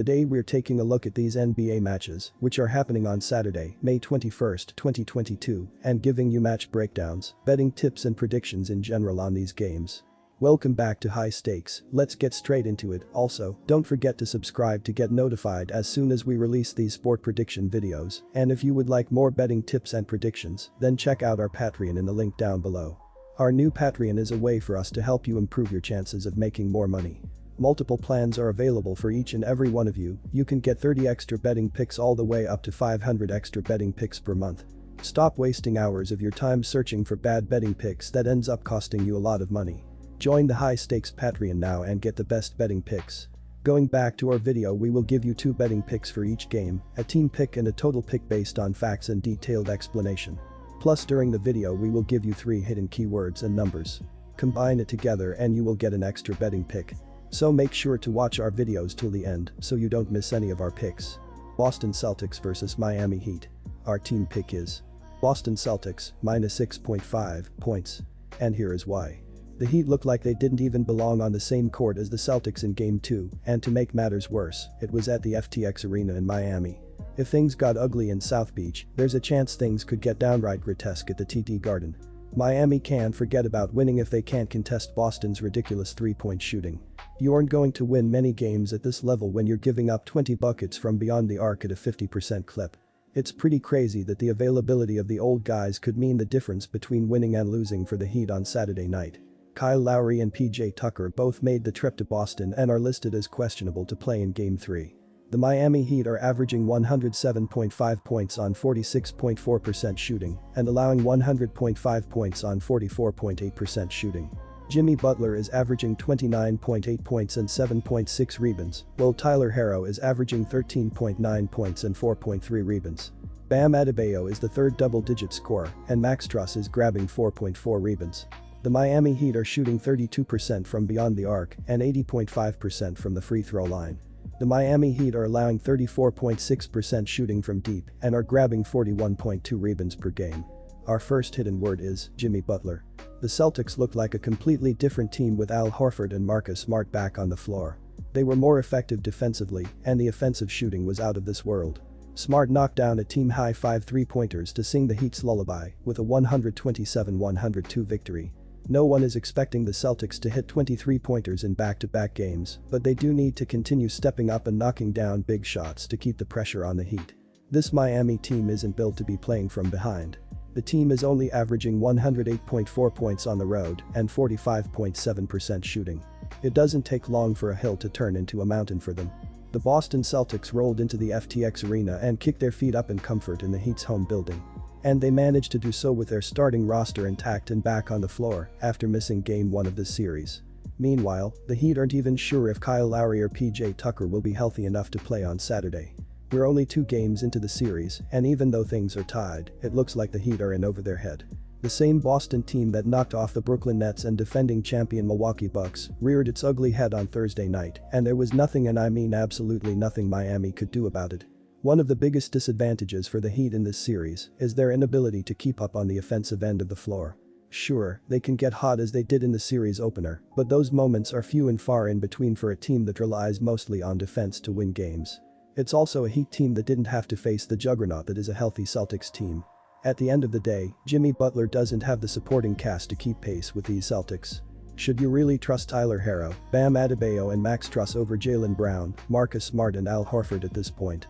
Today we're taking a look at these NBA matches, which are happening on Saturday, May 21st, 2022, and giving you match breakdowns, betting tips and predictions in general on these games. Welcome back to High Stakes, let's get straight into it. Also, don't forget to subscribe to get notified as soon as we release these sport prediction videos, and if you would like more betting tips and predictions, then check out our Patreon in the link down below. Our new Patreon is a way for us to help you improve your chances of making more money. Multiple plans are available for each and every one of you. You can get 30 extra betting picks all the way up to 500 extra betting picks per month. Stop wasting hours of your time searching for bad betting picks that ends up costing you a lot of money. Join the High Stakes Patreon now and get the best betting picks. Going back to our video, we will give you 2 betting picks for each game, a team pick and a total pick based on facts and detailed explanation. Plus during the video we will give you 3 hidden keywords and numbers. Combine it together and you will get an extra betting pick. So make sure to watch our videos till the end so you don't miss any of our picks. Boston Celtics vs Miami Heat. Our team pick is Boston Celtics minus 6.5 points. And here is why. The Heat look like they didn't even belong on the same court as the Celtics in Game 2, and to make matters worse, it was at the FTX Arena in Miami. If things got ugly in South Beach, there's a chance things could get downright grotesque at the TD Garden. Miami can't forget about winning if they can't contest Boston's ridiculous 3-point shooting. You aren't going to win many games at this level when you're giving up 20 buckets from beyond the arc at a 50% clip. It's pretty crazy that the availability of the old guys could mean the difference between winning and losing for the Heat on Saturday night. Kyle Lowry and PJ Tucker both made the trip to Boston and are listed as questionable to play in Game 3. The Miami Heat are averaging 107.5 points on 46.4% shooting and allowing 100.5 points on 44.8% shooting. Jimmy Butler is averaging 29.8 points and 7.6 rebounds, while Tyler Herro is averaging 13.9 points and 4.3 rebounds. Bam Adebayo is the third double-digit scorer and Max Strus is grabbing 4.4 rebounds. The Miami Heat are shooting 32% from beyond the arc and 80.5% from the free throw line. The Miami Heat are allowing 34.6% shooting from deep and are grabbing 41.2 rebounds per game. Our first hidden word is Jimmy Butler. The Celtics look like a completely different team with Al Horford and Marcus Smart back on the floor. They were more effective defensively and the offensive shooting was out of this world. Smart knocked down a team-high 5 3-pointers to sing the Heat's lullaby with a 127-102 victory. No one is expecting the Celtics to hit 23-pointers in back-to-back games, but they do need to continue stepping up and knocking down big shots to keep the pressure on the Heat. This Miami team isn't built to be playing from behind. The team is only averaging 108.4 points on the road and 45.7% shooting. It doesn't take long for a hill to turn into a mountain for them. The Boston Celtics rolled into the FTX Arena and kicked their feet up in comfort in the Heat's home building. And they managed to do so with their starting roster intact and back on the floor after missing Game 1 of this series. Meanwhile, the Heat aren't even sure if Kyle Lowry or PJ Tucker will be healthy enough to play on Saturday. We're only 2 games into the series, and even though things are tied, it looks like the Heat are in over their head. The same Boston team that knocked off the Brooklyn Nets and defending champion Milwaukee Bucks reared its ugly head on Thursday night, and there was nothing, and I mean absolutely nothing, Miami could do about it. One of the biggest disadvantages for the Heat in this series is their inability to keep up on the offensive end of the floor. Sure, they can get hot as they did in the series opener, but those moments are few and far in between for a team that relies mostly on defense to win games. It's also a Heat team that didn't have to face the juggernaut that is a healthy Celtics team. At the end of the day, Jimmy Butler doesn't have the supporting cast to keep pace with these Celtics. Should you really trust Tyler Herro, Bam Adebayo and Max Strus over Jaylen Brown, Marcus Smart and Al Horford at this point?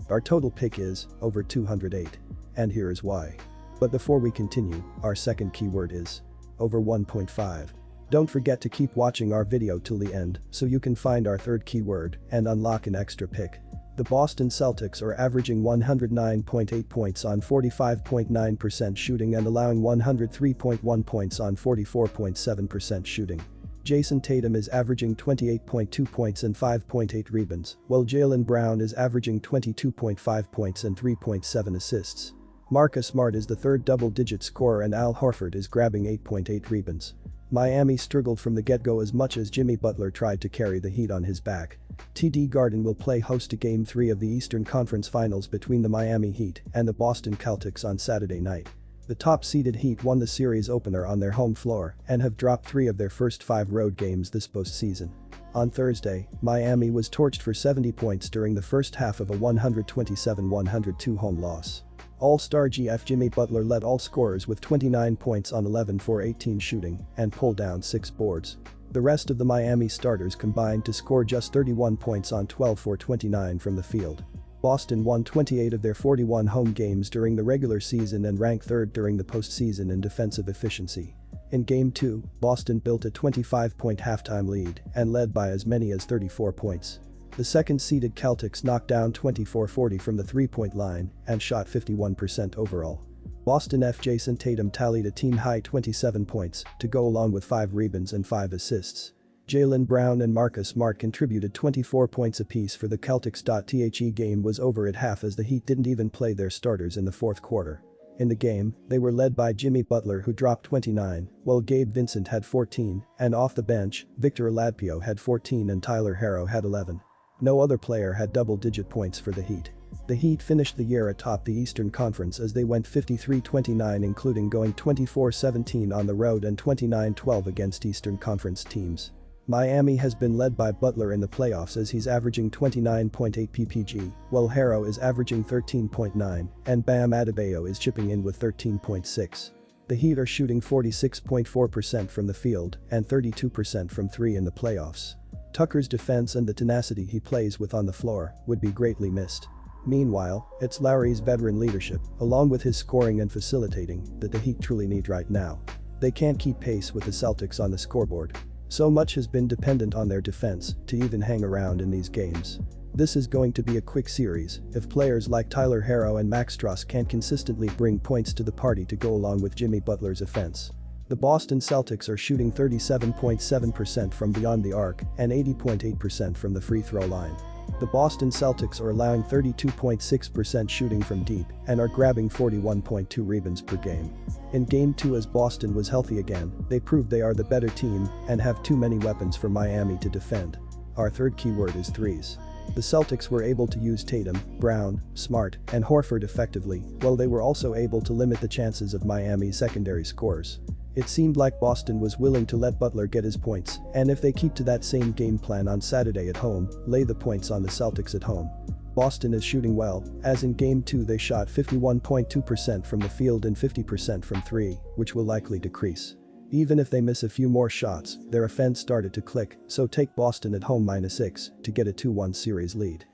Our total pick is over 208. And here is why. But before we continue, our second keyword is over 1.5. Don't forget to keep watching our video till the end so you can find our third keyword and unlock an extra pick. The Boston Celtics are averaging 109.8 points on 45.9% shooting and allowing 103.1 points on 44.7% shooting. Jason Tatum is averaging 28.2 points and 5.8 rebounds, while Jaylen Brown is averaging 22.5 points and 3.7 assists. Marcus Smart is the third double-digit scorer and Al Horford is grabbing 8.8 rebounds. Miami struggled from the get-go as much as Jimmy Butler tried to carry the Heat on his back. TD Garden will play host to Game 3 of the Eastern Conference Finals between the Miami Heat and the Boston Celtics on Saturday night. The top-seeded Heat won the series opener on their home floor and have dropped 3 of their first 5 road games this postseason. On Thursday, Miami was torched for 70 points during the first half of a 127-102 home loss. All-Star GF Jimmy Butler led all scorers with 29 points on 11 for 18 shooting and pulled down 6 boards. The rest of the Miami starters combined to score just 31 points on 12 for 29 from the field. Boston won 28 of their 41 home games during the regular season and ranked third during the postseason in defensive efficiency. In Game 2, Boston built a 25-point halftime lead and led by as many as 34 points. The second-seeded Celtics knocked down 24-40 from the three-point line and shot 51% overall. Boston Jason Tatum tallied a team-high 27 points to go along with 5 rebounds and 5 assists. Jaylen Brown and Marcus Smart contributed 24 points apiece for the Celtics. The game was over at half as the Heat didn't even play their starters in the fourth quarter. In the game, they were led by Jimmy Butler who dropped 29, while Gabe Vincent had 14, and off the bench, Victor Oladipo had 14 and Tyler Herro had 11. No other player had double-digit points for the Heat. The Heat finished the year atop the Eastern Conference as they went 53-29, including going 24-17 on the road and 29-12 against Eastern Conference teams. Miami has been led by Butler in the playoffs as he's averaging 29.8 ppg, while Herro is averaging 13.9 and Bam Adebayo is chipping in with 13.6. The Heat are shooting 46.4% from the field and 32% from 3 in the playoffs. Tucker's defense and the tenacity he plays with on the floor would be greatly missed. Meanwhile, it's Lowry's veteran leadership, along with his scoring and facilitating, that the Heat truly need right now. They can't keep pace with the Celtics on the scoreboard. So much has been dependent on their defense to even hang around in these games. This is going to be a quick series if players like Tyler Herro and Max Strus can't consistently bring points to the party to go along with Jimmy Butler's offense. The Boston Celtics are shooting 37.7% from beyond the arc and 80.8% from the free throw line. The Boston Celtics are allowing 32.6% shooting from deep and are grabbing 41.2 rebounds per game. In Game 2, as Boston was healthy again, they proved they are the better team and have too many weapons for Miami to defend. Our third keyword is threes. The Celtics were able to use Tatum, Brown, Smart, and Horford effectively, while they were also able to limit the chances of Miami's secondary scores. It seemed like Boston was willing to let Butler get his points, and if they keep to that same game plan on Saturday at home, lay the points on the Celtics at home. Boston is shooting well, as in Game 2 they shot 51.2% from the field and 50% from 3, which will likely decrease. Even if they miss a few more shots, their offense started to click, so take Boston at home -6 to get a 2-1 series lead.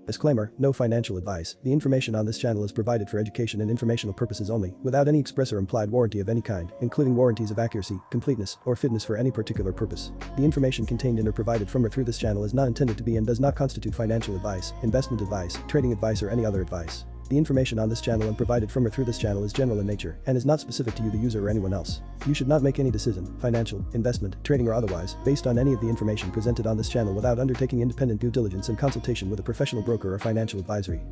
Disclaimer, no financial advice. The information on this channel is provided for education and informational purposes only, without any express or implied warranty of any kind, including warranties of accuracy, completeness, or fitness for any particular purpose. The information contained in or provided from or through this channel is not intended to be and does not constitute financial advice, investment advice, trading advice, or any other advice. The information on this channel and provided from or through this channel is general in nature and is not specific to you, the user, or anyone else. You should not make any decision, financial, investment, trading, or otherwise, based on any of the information presented on this channel without undertaking independent due diligence and consultation with a professional broker or financial advisory.